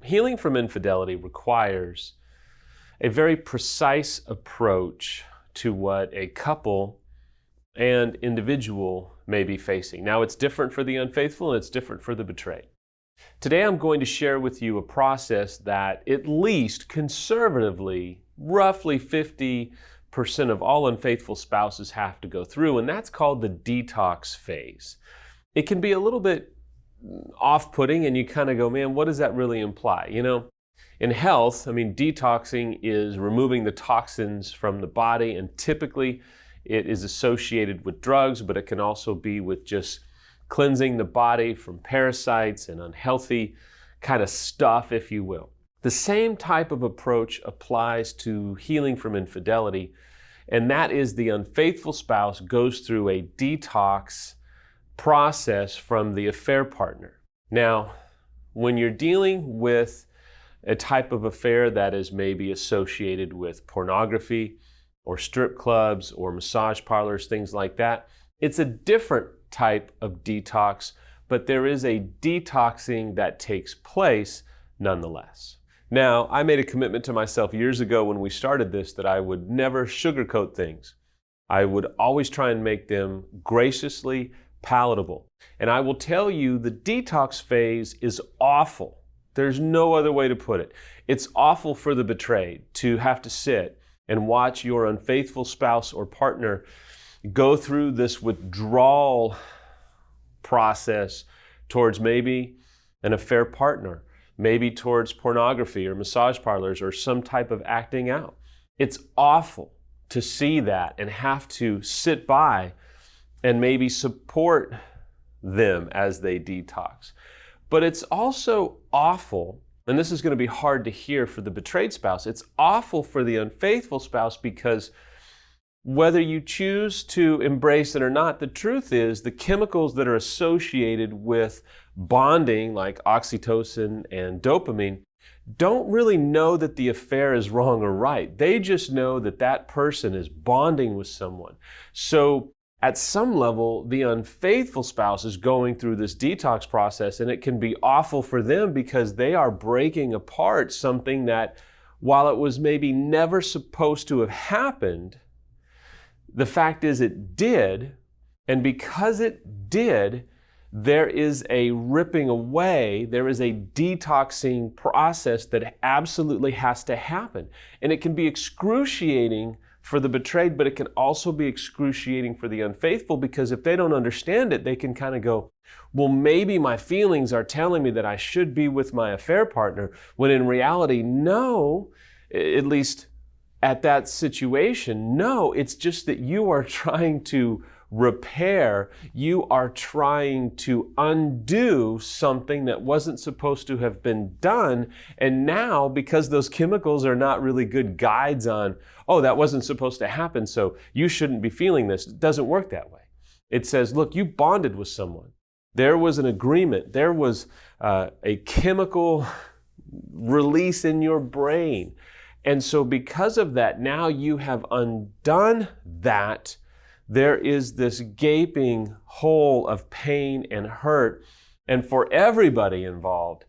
Healing from infidelity requires a very precise approach to what a couple and individual may be facing. Now, it's different for the unfaithful and it's different for the betrayed. Today, I'm going to share with you a process that at least conservatively, roughly 50% of all unfaithful spouses have to go through, and that's called the detox phase. It can be a little bit off-putting, and you kind of go, man, what does that really imply? You know, in health, detoxing is removing the toxins from the body, and typically it is associated with drugs, but it can also be with just cleansing the body from parasites and unhealthy kind of stuff, if you will. The same type of approach applies to healing from infidelity, and that is the unfaithful spouse goes through a detox process from the affair partner. Now, when you're dealing with a type of affair that is maybe associated with pornography or strip clubs or massage parlors, things like that, it's a different type of detox, but there is a detoxing that takes place nonetheless. Now, I made a commitment to myself years ago when we started this that I would never sugarcoat things. I would always try and make them graciously palatable. And I will tell you, the detox phase is awful. There's no other way to put it. It's awful for the betrayed to have to sit and watch your unfaithful spouse or partner go through this withdrawal process towards maybe an affair partner, maybe towards pornography or massage parlors or some type of acting out. It's awful to see that and have to sit by and maybe support them as they detox. But it's also awful, and this is going to be hard to hear for the betrayed spouse, it's awful for the unfaithful spouse because whether you choose to embrace it or not, the truth is the chemicals that are associated with bonding, like oxytocin and dopamine, don't really know that the affair is wrong or right. They just know that that person is bonding with someone. So at some level, the unfaithful spouse is going through this detox process, and it can be awful for them because they are breaking apart something that, while it was maybe never supposed to have happened, the fact is it did, and because it did, there is a ripping away, there is a detoxing process that absolutely has to happen. And it can be excruciating for the betrayed, but it can also be excruciating for the unfaithful, because if they don't understand it, they can kind of go, well, maybe my feelings are telling me that I should be with my affair partner, when in reality, no, at least at that situation, no, it's just that you are trying to repair, you are trying to undo something that wasn't supposed to have been done. And now, because those chemicals are not really good guides on, oh, that wasn't supposed to happen, so you shouldn't be feeling this, it doesn't work that way. It says, look, you bonded with someone. There was an agreement. There was a chemical release in your brain. And so because of that, now you have undone that. There is this gaping hole of pain and hurt. And for everybody involved,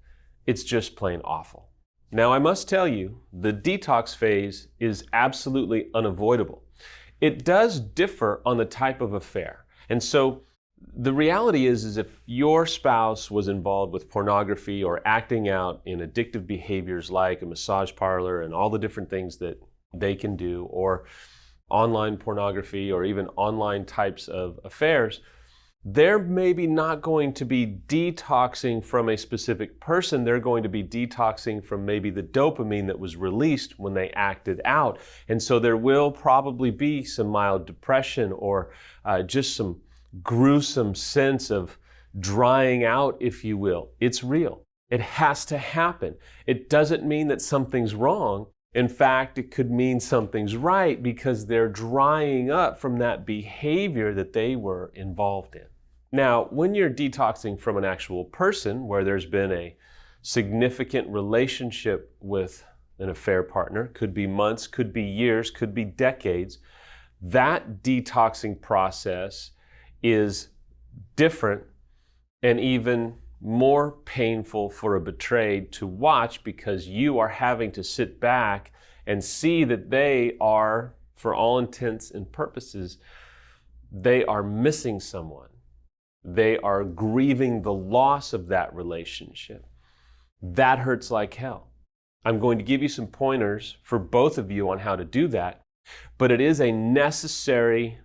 it's just plain awful. Now, I must tell you, the detox phase is absolutely unavoidable. It does differ on the type of affair. And so the reality is if your spouse was involved with pornography or acting out in addictive behaviors like a massage parlor and all the different things that they can do, or online pornography or even online types of affairs, they're maybe not going to be detoxing from a specific person. They're going to be detoxing from maybe the dopamine that was released when they acted out. And so there will probably be some mild depression or just some gruesome sense of drying out, if you will. It's real. It has to happen. It doesn't mean that something's wrong. In fact, it could mean something's right because they're drying up from that behavior that they were involved in. Now, when you're detoxing from an actual person where there's been a significant relationship with an affair partner, could be months, could be years, could be decades, that detoxing process is different and even more painful for a betrayed to watch, because you are having to sit back and see that they are, for all intents and purposes, they are missing someone. They are grieving the loss of that relationship. That hurts like hell. I'm going to give you some pointers for both of you on how to do that, but it is a necessary,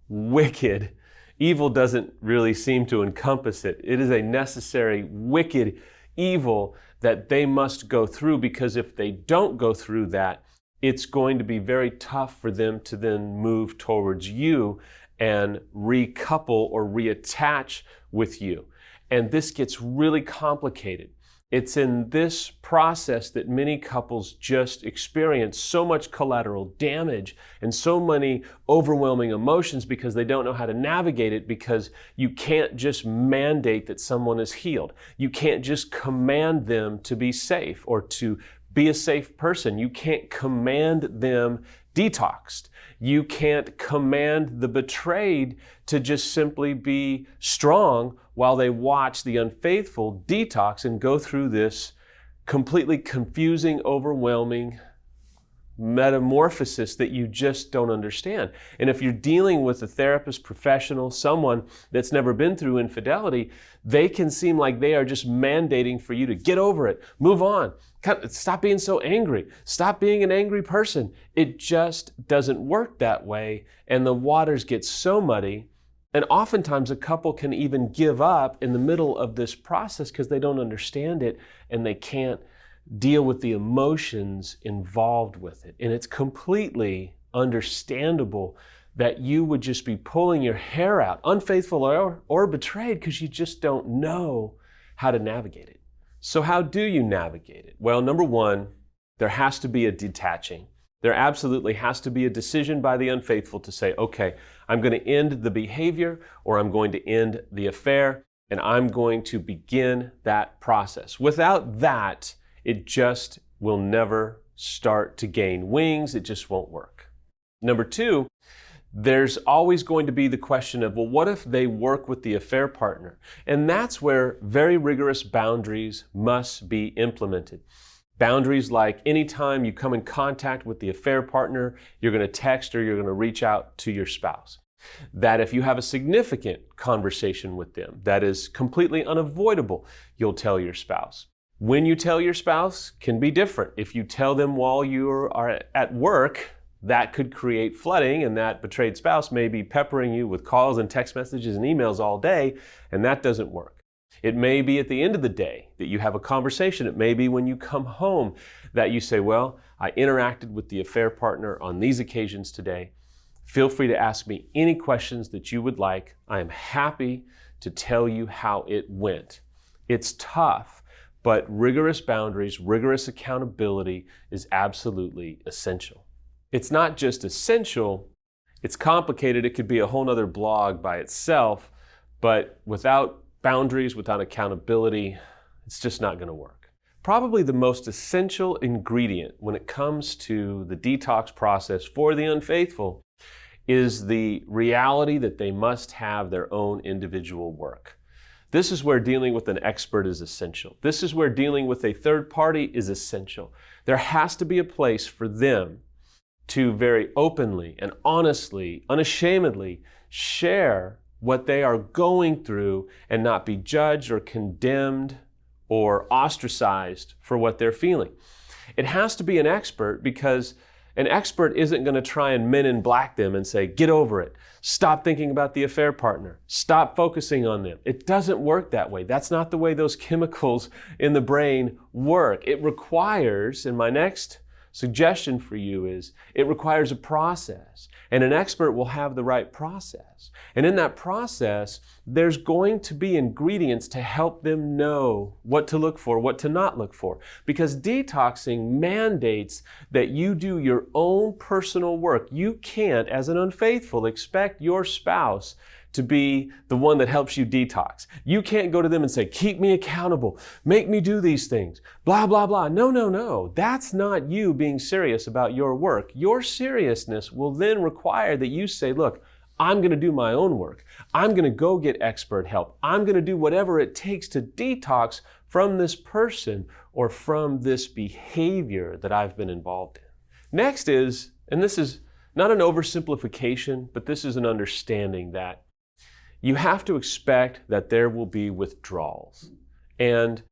wicked, evil doesn't really seem to encompass it. It is a necessary, wicked evil that they must go through, because if they don't go through that, it's going to be very tough for them to then move towards you and recouple or reattach with you. And this gets really complicated. It's in this process that many couples just experience so much collateral damage and so many overwhelming emotions because they don't know how to navigate it, because you can't just mandate that someone is healed. You can't just command them to be safe or to be a safe person. You can't command them detoxed. You can't command the betrayed to just simply be strong while they watch the unfaithful detox and go through this completely confusing, overwhelming metamorphosis that you just don't understand. And if you're dealing with a therapist, professional, someone that's never been through infidelity, they can seem like they are just mandating for you to get over it, move on, stop being so angry, stop being an angry person. It just doesn't work that way, and the waters get so muddy. And oftentimes a couple can even give up in the middle of this process because they don't understand it and they can't deal with the emotions involved with it. And it's completely understandable that you would just be pulling your hair out, unfaithful or betrayed, because you just don't know how to navigate it. So how do you navigate it? Well, number one, there has to be a detaching. There absolutely has to be a decision by the unfaithful to say, okay, I'm going to end the behavior, or I'm going to end the affair, and I'm going to begin that process. Without that, it just will never start to gain wings. It just won't work. Number two, there's always going to be the question of, well, what if they work with the affair partner? And that's where very rigorous boundaries must be implemented. Boundaries like anytime you come in contact with the affair partner, you're going to text or you're going to reach out to your spouse. That if you have a significant conversation with them that is completely unavoidable, you'll tell your spouse. When you tell your spouse can be different. If you tell them while you are at work, that could create flooding, and that betrayed spouse may be peppering you with calls and text messages and emails all day, and that doesn't work. It may be at the end of the day that you have a conversation. It may be when you come home that you say, well, I interacted with the affair partner on these occasions today. Feel free to ask me any questions that you would like. I am happy to tell you how it went. It's tough, but rigorous boundaries, rigorous accountability is absolutely essential. It's not just essential, it's complicated. It could be a whole nother blog by itself, but without boundaries, without accountability, it's just not going to work. Probably the most essential ingredient when it comes to the detox process for the unfaithful is the reality that they must have their own individual work. This is where dealing with an expert is essential. This is where dealing with a third party is essential. There has to be a place for them to very openly and honestly, unashamedly share what they are going through and not be judged or condemned or ostracized for what they're feeling. It has to be an expert, because an expert isn't going to try and men in black them and say, get over it. Stop thinking about the affair partner. Stop focusing on them. It doesn't work that way. That's not the way those chemicals in the brain work. It requires, and my next suggestion for you is, it requires a process. And an expert will have the right process. And in that process, there's going to be ingredients to help them know what to look for, what to not look for. Because detoxing mandates that you do your own personal work. You can't, as an unfaithful, expect your spouse to be the one that helps you detox. You can't go to them and say, keep me accountable, make me do these things, blah, blah, blah. No. That's not you being serious about your work. Your seriousness will then require that you say, look, I'm going to do my own work. I'm going to go get expert help. I'm going to do whatever it takes to detox from this person or from this behavior that I've been involved in. Next is, and this is not an oversimplification, but this is an understanding that you have to expect that there will be withdrawals. And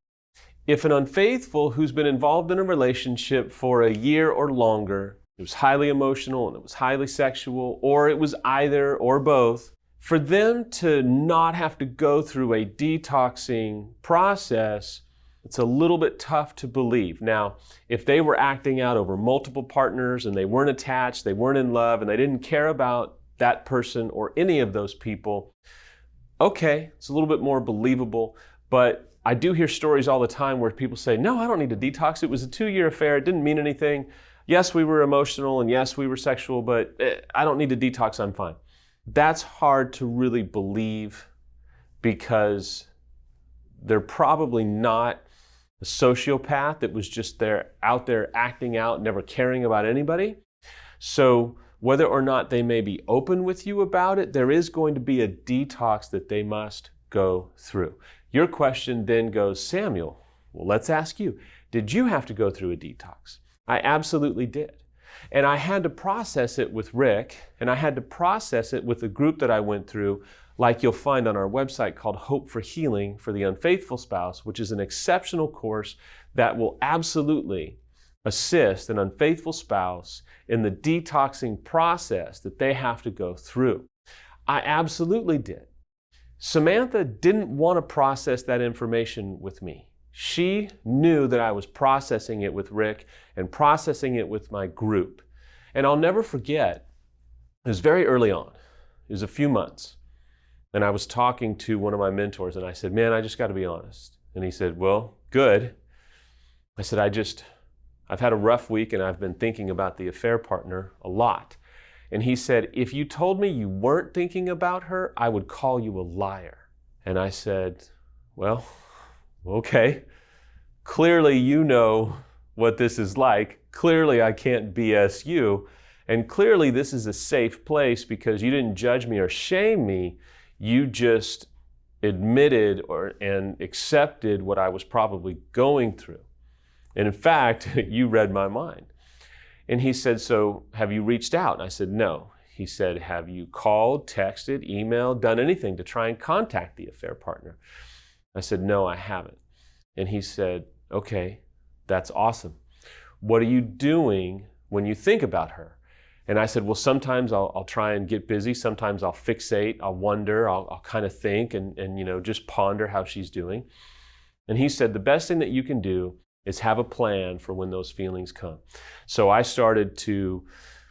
if an unfaithful who's been involved in a relationship for a year or longer, it was highly emotional and it was highly sexual, or it was either or both, for them to not have to go through a detoxing process, it's a little bit tough to believe. Now, if they were acting out over multiple partners and they weren't attached, they weren't in love, and they didn't care about that person or any of those people, okay, it's a little bit more believable. But I do hear stories all the time where people say, no, I don't need to detox. It was a 2-year affair. It didn't mean anything. Yes, we were emotional and yes, we were sexual, but I don't need to detox. I'm fine. That's hard to really believe because they're probably not a sociopath that was just out there acting out, never caring about anybody. So whether or not they may be open with you about it, there is going to be a detox that they must go through. Your question then goes, Samuel, well, let's ask you, did you have to go through a detox? I absolutely did. And I had to process it with Rick, and I had to process it with the group that I went through, like you'll find on our website, called Hope for Healing for the Unfaithful Spouse, which is an exceptional course that will absolutely assist an unfaithful spouse in the detoxing process that they have to go through. I absolutely did. Samantha didn't want to process that information with me. She knew that I was processing it with Rick and processing it with my group. And I'll never forget, it was very early on. It was a few months. And I was talking to one of my mentors and I said, man, I just got to be honest. And he said, well, good. I said, I've had a rough week and I've been thinking about the affair partner a lot. And he said, if you told me you weren't thinking about her, I would call you a liar. And I said, well, okay. Clearly you know what this is like. Clearly I can't BS you. And clearly this is a safe place because you didn't judge me or shame me. You just admitted and accepted what I was probably going through. And in fact, you read my mind. And he said, so have you reached out? And I said, no. He said, have you called, texted, emailed, done anything to try and contact the affair partner? I said, no, I haven't. And he said, okay, that's awesome. What are you doing when you think about her? And I said, well, sometimes I'll try and get busy. Sometimes I'll fixate, I'll wonder, I'll kind of think and just ponder how she's doing. And he said, the best thing that you can do is have a plan for when those feelings come. So I started to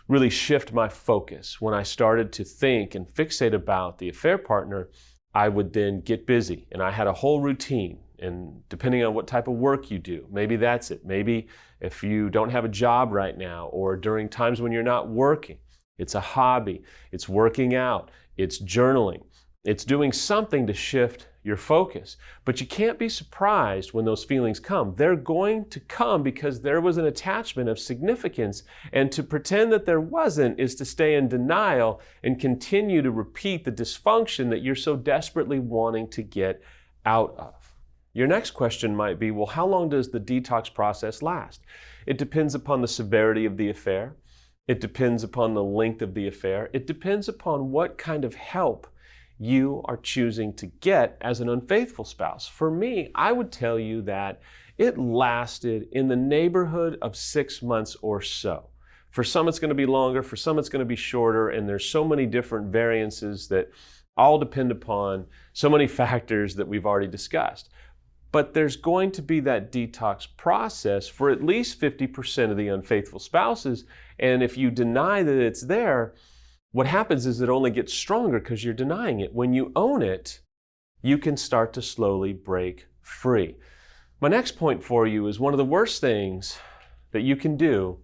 really shift my focus. When I started to think and fixate about the affair partner, I would then get busy. And I had a whole routine. And depending on what type of work you do, maybe that's it. Maybe if you don't have a job right now, or during times when you're not working, it's a hobby, it's working out, it's journaling, it's doing something to shift your focus. But you can't be surprised when those feelings come. They're going to come because there was an attachment of significance, and to pretend that there wasn't is to stay in denial and continue to repeat the dysfunction that you're so desperately wanting to get out of. Your next question might be, well, how long does the detox process last? It depends upon the severity of the affair. It depends upon the length of the affair. It depends upon what kind of help you are choosing to get as an unfaithful spouse. For me, I would tell you that it lasted in the neighborhood of 6 months or so. For some, it's going to be longer. For some, it's going to be shorter. And there's so many different variances that all depend upon so many factors that we've already discussed. But there's going to be that detox process for at least 50% of the unfaithful spouses. And if you deny that it's there, what happens is it only gets stronger because you're denying it. When you own it, you can start to slowly break free. My next point for you is one of the worst things that you can do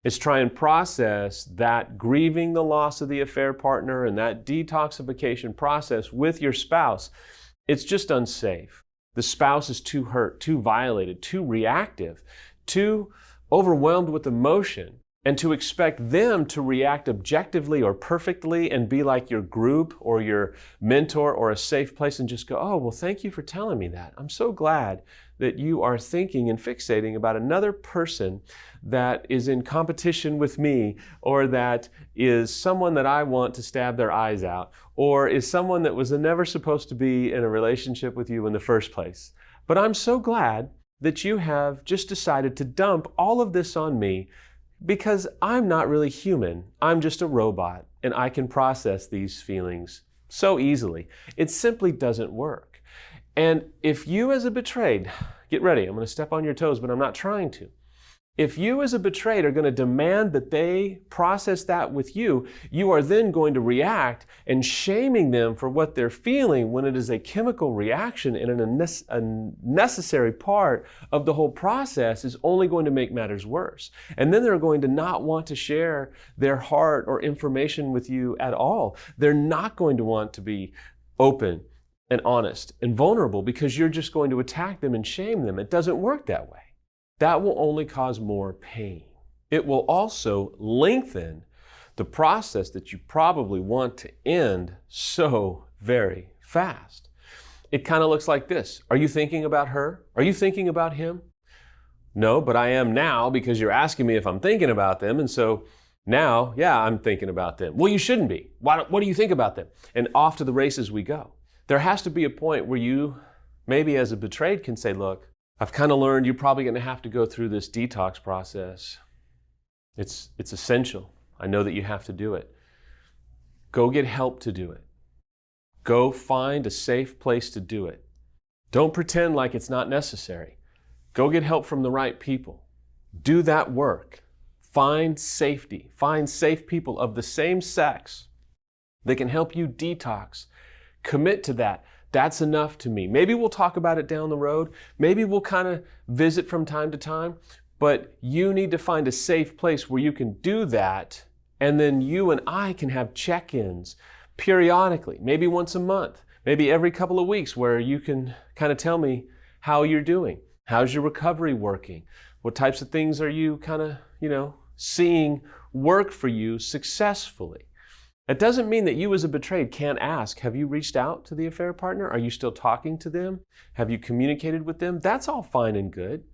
is try and process that grieving the loss of the affair partner and that detoxification process with your spouse. It's just unsafe. The spouse is too hurt, too violated, too reactive, too overwhelmed with emotion and to expect them to react objectively or perfectly and be like your group or your mentor or a safe place and just go, oh, well, thank you for telling me that. I'm so glad that you are thinking and fixating about another person that is in competition with me, or that is someone that I want to stab their eyes out, or is someone that was never supposed to be in a relationship with you in the first place. But I'm so glad that you have just decided to dump all of this on me, because I'm not really human. I'm just a robot, and I can process these feelings so easily. It simply doesn't work. And if you as a betrayed, get ready, I'm going to step on your toes, but I'm not trying to. If you as a betrayed are going to demand that they process that with you, you are then going to react and shaming them for what they're feeling when it is a chemical reaction and a necessary part of the whole process is only going to make matters worse. And then they're going to not want to share their heart or information with you at all. They're not going to want to be open and honest and vulnerable because you're just going to attack them and shame them. It doesn't work that way. That will only cause more pain. It will also lengthen the process that you probably want to end so very fast. It kind of looks like this. Are you thinking about her? Are you thinking about him? No, but I am now because you're asking me if I'm thinking about them. And so now, yeah, I'm thinking about them. Well, you shouldn't be. What do you think about them? And off to the races we go. There has to be a point where you, maybe as a betrayed, can say, look, I've kind of learned you're probably going to have to go through this detox process. It's essential. I know that you have to do it. Go get help to do it. Go find a safe place to do it. Don't pretend like it's not necessary. Go get help from the right people. Do that work. Find safety. Find safe people of the same sex that can help you detox. Commit to that. That's enough to me. Maybe we'll talk about it down the road. Maybe we'll kind of visit from time to time, but you need to find a safe place where you can do that, and then you and I can have check-ins periodically, maybe once a month, maybe every couple of weeks, where you can kind of tell me how you're doing. How's your recovery working? What types of things are you kind of, seeing work for you successfully? It doesn't mean that you as a betrayed can't ask, have you reached out to the affair partner? Are you still talking to them? Have you communicated with them? That's all fine and good.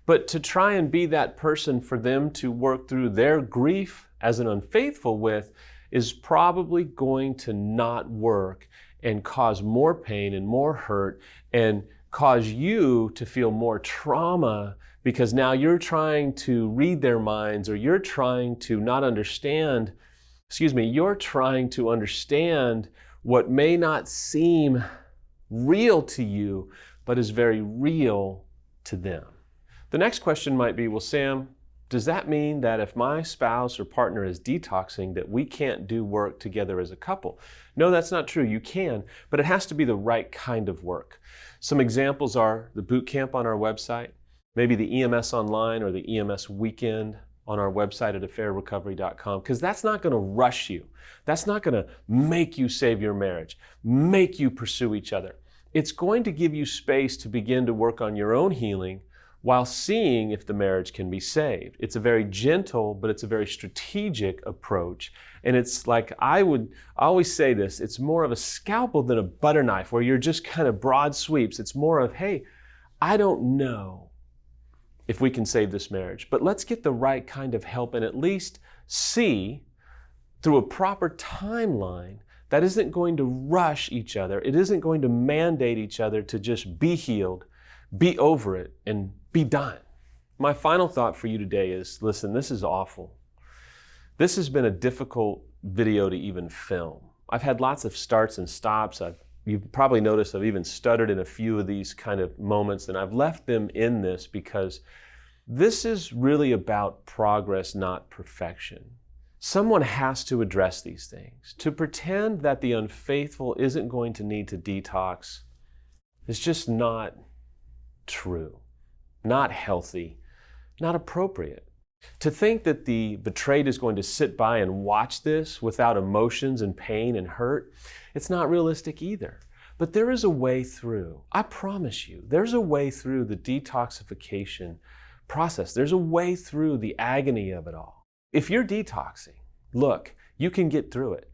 But to try and be that person for them to work through their grief as an unfaithful with is probably going to not work and cause more pain and more hurt and cause you to feel more trauma, because now you're trying to read their minds, or you're trying to you're trying to understand what may not seem real to you, but is very real to them. The next question might be, well, Sam, does that mean that if my spouse or partner is detoxing, that we can't do work together as a couple? No, that's not true. You can, but it has to be the right kind of work. Some examples are the boot camp on our website, maybe the EMS online or the EMS weekend on our website at affairrecovery.com, because that's not going to rush you. That's not going to make you save your marriage, make you pursue each other. It's going to give you space to begin to work on your own healing while seeing if the marriage can be saved. It's a very gentle, but it's a very strategic approach. And it's like, I always say this, it's more of a scalpel than a butter knife, where you're just kind of broad sweeps. It's more of, hey, I don't know if we can save this marriage, but let's get the right kind of help and at least see through a proper timeline that isn't going to rush each other. It isn't going to mandate each other to just be healed, be over it, and be done. My final thought for you today is, listen, this is awful. This has been a difficult video to even film. I've had lots of starts and stops. You've probably noticed I've even stuttered in a few of these kind of moments, and I've left them in this because this is really about progress, not perfection. Someone has to address these things. To pretend that the unfaithful isn't going to need to detox is just not true, not healthy, not appropriate. To think that the betrayed is going to sit by and watch this without emotions and pain and hurt, it's not realistic either. But there is a way through. I promise you, there's a way through the detoxification process. There's a way through the agony of it all. If you're detoxing, look, you can get through it.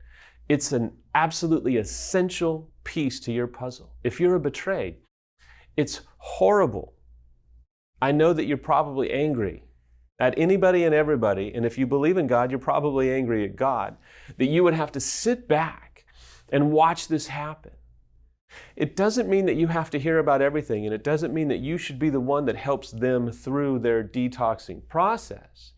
It's an absolutely essential piece to your puzzle. If you're betrayed, it's horrible. I know that you're probably angry at anybody and everybody, and if you believe in God, you're probably angry at God, that you would have to sit back and watch this happen. It doesn't mean that you have to hear about everything, and it doesn't mean that you should be the one that helps them through their detoxing process.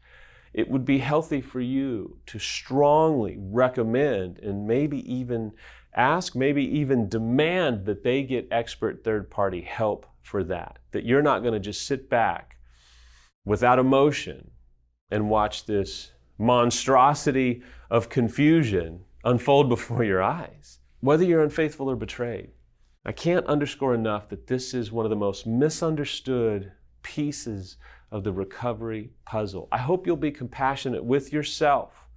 It would be healthy for you to strongly recommend and maybe even ask, maybe even demand that they get expert third-party help for that. That you're not going to just sit back without emotion and watch this monstrosity of confusion unfold before your eyes. Whether you're unfaithful or betrayed, I can't underscore enough that this is one of the most misunderstood pieces of the recovery puzzle. I hope you'll be compassionate with yourself.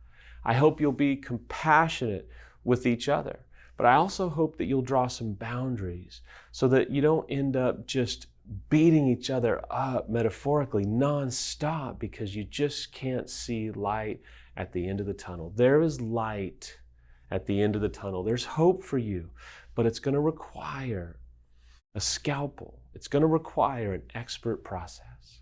I hope you'll be compassionate with each other. But I also hope that you'll draw some boundaries so that you don't end up just beating each other up metaphorically nonstop because you just can't see light at the end of the tunnel. There is light at the end of the tunnel. There's hope for you, but it's going to require a scalpel. It's going to require an expert process.